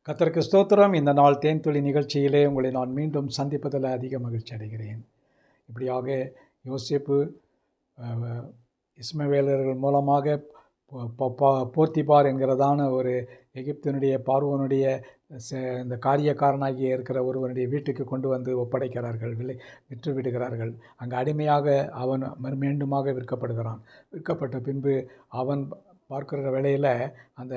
கர்த்தருக்கு ஸ்தோத்திரம். இந்த நாள் தேன்துளி நிகழ்ச்சியிலே உங்களை நான் மீண்டும் சந்திப்பதில் அதிக மகிழ்ச்சி அடைகிறேன். இப்படியாக யோசேப்பு இஸ்மவேலர்கள் மூலமாக போர்த்திபார் என்கிறதான ஒரு எகிப்தினுடைய பார்வோனுடைய இந்த காரியக்காரனாகிய இருக்கிற ஒருவனுடைய வீட்டுக்கு கொண்டு வந்து ஒப்படைக்கிறார்கள், விற்று விடுகிறார்கள். அங்கே அடிமையாக அவன் மீண்டுமாக விற்கப்படுகிறான். விற்கப்பட்ட பின்பு அவன் பார்க்குற வேளையில் அந்த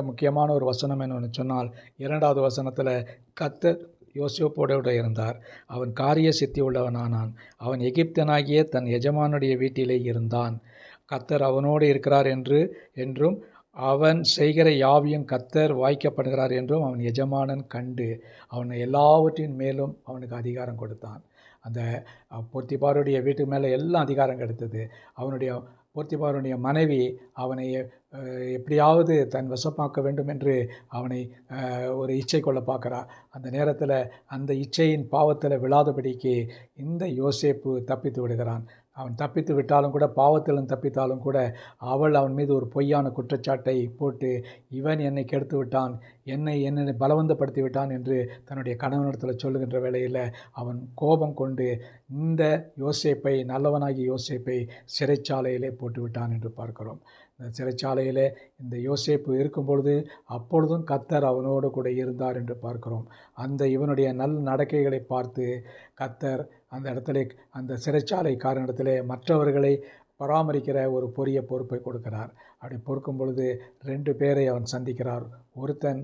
முக்கியமான ஒரு வசனம் என்னன்னு சொன்னால், 2வது வசனத்தில் கர்த்தர் யோசேப்போடு இருந்தார், அவன் காரிய சித்தி உள்ளவனானான், அவன் எகிப்தனாகிய தன் எஜமானுடைய வீட்டிலே இருந்தான், கர்த்தர் அவனோடு இருக்கிறார் என்றும் அவன் செய்கிற யாவையும் கர்த்தர் வாய்க்கப்படுகிறார் என்றும் அவன் எஜமானன் கண்டு அவனை எல்லாவற்றின் மேலும் அவனுக்கு அதிகாரம் கொடுத்தான். அந்த போர்த்திபாருடைய வீட்டுக்கு மேலே எல்லாம் அதிகாரம் கிடைத்தது. போர்த்திபாருடைய மனைவி அவனை எப்படியாவது தன் வசமாக்க வேண்டும் என்று அவனை ஒரு இச்சை கொள்ள பார்க்குறார். அந்த நேரத்தில் அந்த இச்சையின் பாவத்தில் விழாதபடிக்கு இந்த யோசேப்பு தப்பித்து விடுகிறான். அவன் தப்பித்து விட்டாலும் கூட, பாவத்திலும் தப்பித்தாலும் கூட, அவள் அவன் மீது ஒரு பொய்யான குற்றச்சாட்டை போட்டு, இவன் என்னை கெடுத்து விட்டான், என்னை பலவந்தப்படுத்தி விட்டான் என்று தன்னுடைய கணவனிடத்தில் சொல்லுகின்ற வேளையில் அவன் கோபம் கொண்டு இந்த யோசேப்பை, நல்லவனாகி யோசேப்பை சிறைச்சாலையிலே போட்டு விட்டான் என்று பார்க்கிறோம். இந்த சிறைச்சாலையிலே இந்த யோசேப்பு இருக்கும் பொழுது அப்பொழுதும் கர்த்தர் அவனோடு கூட இருந்தார் என்று பார்க்கிறோம். அந்த இவனுடைய நல் நடக்கைகளை பார்த்து கர்த்தர் அந்த இடத்துல, அந்த சிறைச்சாலைக்காரனிடத்திலே மற்றவர்களை பராமரிக்கிற ஒரு பெரிய பொறுப்பை கொடுக்கிறார். அப்படி பொறுக்கும் பொழுது 2 பேரை அவன் சந்திக்கிறார். ஒருத்தன்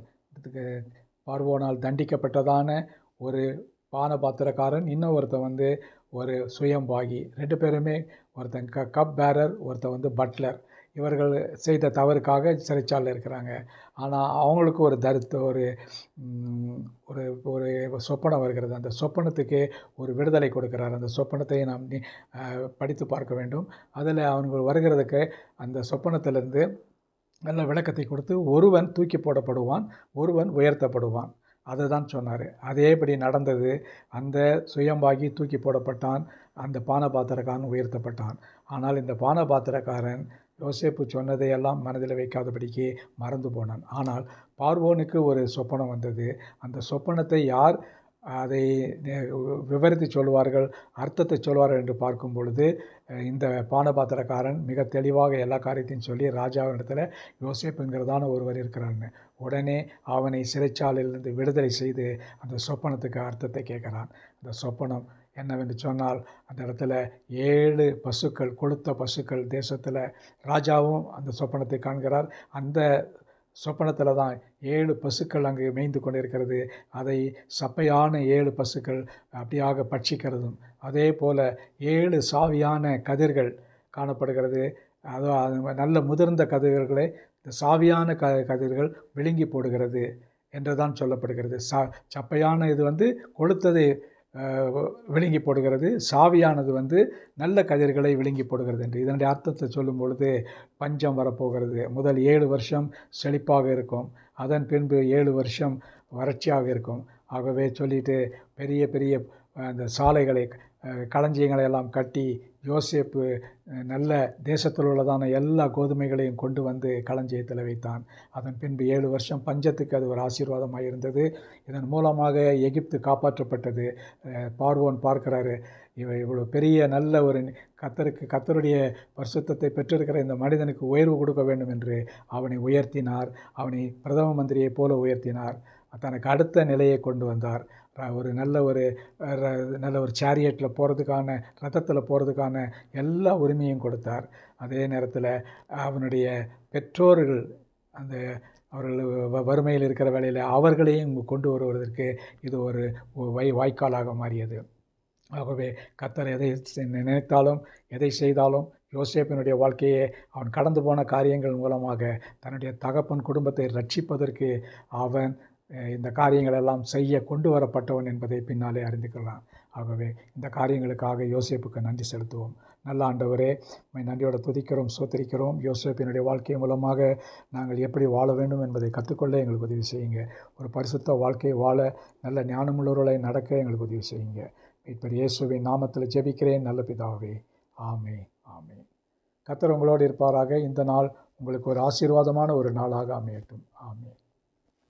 பார்வோனால் தண்டிக்கப்பட்டதான ஒரு பானபாத்திரக்காரன், இன்னொருத்தன் ஒரு சுயம்பாகி. 2 பேருமே, ஒருத்தன் கப் பேரர், ஒருத்தன் பட்லர். இவர்கள் செய்த தவறுக்காக சிறைச்சாலையில் இருக்கிறாங்க. ஆனால் அவங்களுக்கு ஒரு சொப்பனம் வருகிறது. அந்த சொப்பனத்துக்கு ஒரு விடுதலை கொடுக்கிறார். அந்த சொப்பனத்தை நாம் படித்து பார்க்க வேண்டும். அதில் அவர்கள் வருகிறதுக்கு அந்த சொப்பனத்திலிருந்து நல்ல விளக்கத்தை கொடுத்து, ஒருவன் தூக்கி போடப்படுவான், ஒருவன் உயர்த்தப்படுவான், அதை தான் சொன்னார். அதேபடி நடந்தது. அந்த சுயம்பாகி தூக்கி போடப்பட்டான், அந்த பானபாத்திரக்காரன் உயர்த்தப்பட்டான். ஆனால் இந்த பானபாத்திரக்காரன் யோசேப்பு சொன்னதையெல்லாம் மனதில் வைக்காதபடிக்கு மறந்து போனான். ஆனால் பார்வோனுக்கு ஒரு சொப்பனம் வந்தது. அந்த சொப்பனத்தை யார் அதை விவரித்து சொல்வார்கள், அர்த்தத்தை சொல்வார்கள் என்று பார்க்கும் பொழுது, இந்த பானபாத்திரக்காரன் மிக தெளிவாக எல்லா காரியத்தையும் சொல்லி ராஜாவிடத்தில் யோசேப்புங்கிறதான ஒருவர் இருக்கிறான்னு உடனே அவனை சிறைச்சாலையிலிருந்து விடுதலை செய்து அந்த சொப்பனத்துக்கு அர்த்தத்தை கேட்குறான். அந்த சொப்பனம் என்னவென்று சொன்னால், அந்த இடத்துல 7 பசுக்கள், கொழுத்த பசுக்கள் தேசத்தில், ராஜாவும் அந்த சொப்பனத்தை காண்கிறார். அந்த சொப்பனத்தில் தான் 7 பசுக்கள் அங்கு மேய்ந்து கொண்டிருக்கிறது. அதை சப்பையான 7 பசுக்கள் அப்படியாக பட்சிக்கிறதும், அதே போல் 7 சாவியான கதிர்கள் காணப்படுகிறது. அதுவும் நல்ல முதிர்ந்த கதிர்களை இந்த சாவியான கதிர்கள் விழுங்கி போடுகிறது என்று தான் சொல்லப்படுகிறது. சப்பையான இது கொளுத்ததை விழுங்கி போடுகிறது, சாவியானது நல்ல கதிர்களை விழுங்கி போடுகிறது என்று. இதனுடைய அர்த்தத்தை சொல்லும் பொழுது, பஞ்சம் வரப்போகிறது. முதல் 7 வருஷம் செழிப்பாக இருக்கும், அதன் பின்பு 7 வருஷம் வறட்சியாக இருக்கும். ஆகவே சொல்லிட்டு பெரிய பெரிய அந்த சாலைகளை, களஞ்சியங்களை எல்லாம் கட்டி யோசேப்பு நல்ல தேசத்தில் உள்ளதான எல்லா கோதுமைகளையும் கொண்டு வந்து களஞ்சியத்தில் வைத்தான். அதன் பின்பு 7 வருஷம் பஞ்சத்துக்கு அது ஒரு ஆசீர்வாதமாக இருந்தது. இதன் மூலமாக எகிப்து காப்பாற்றப்பட்டது. பார்வோன் பார்க்கிறாரு, இவ்வளோ பெரிய நல்ல ஒரு கர்த்தருடைய பரிசுத்தத்தை பெற்றிருக்கிற இந்த மனிதனுக்கு உயர்வு கொடுக்க வேண்டும் என்று அவனை உயர்த்தினார். அவனை பிரதம மந்திரியைப் போல உயர்த்தினார். தனக்கு அடுத்த நிலையை கொண்டு வந்தார். ஒரு நல்ல ஒரு சேரியட்டில் போகிறதுக்கான, ரதத்தில் போகிறதுக்கான எல்லா உரிமையும் கொடுத்தார். அதே நேரத்தில் அவனுடைய பெற்றோர்கள் அவர்கள் வறுமையில் இருக்கிற வேளையில் அவர்களையும் கொண்டு வருவதற்கு இது ஒரு வாய்க்காலாக மாறியது. ஆகவே கர்த்தர் எதை நினைத்தாலும் எதை செய்தாலும் யோசேப்பினுடைய வாழ்க்கையை அவன் கடந்து போன காரியங்கள் மூலமாக தன்னுடைய தகப்பன் குடும்பத்தை ரட்சிப்பதற்கு அவன் இந்த காரியங்கள் எல்லாம் செய்ய கொண்டு வரப்பட்டவன் என்பதை பின்னாலே அறிந்து கொள்ளலாம். ஆகவே இந்த காரியங்களுக்காக யோசேப்புக்கு நன்றி செலுத்துவோம். நல்ல ஆண்டவரே, நன்றியோட துதிக்கிறோம், சோத்திரிக்கிறோம். யோசேப்பினுடைய வாழ்க்கை மூலமாக நாங்கள் எப்படி வாழ வேண்டும் என்பதை கற்றுக்கொள்ள எங்களுக்கு உதவி செய்யுங்க. ஒரு பரிசுத்த வாழ்க்கையை வாழ நல்ல ஞானமுள்ளவர்களை நடக்க எங்களுக்கு உதவி செய்யுங்க. மீட்பர் இயேசுவின் நாமத்தில் ஜெபிக்கிறேன் நல்ல பிதாவே, ஆமென், ஆமென். கர்த்தர் உங்களோடு இருப்பாராக. இந்த நாள் உங்களுக்கு ஒரு ஆசீர்வாதமான ஒரு நாளாக அமையட்டும். ஆமென்.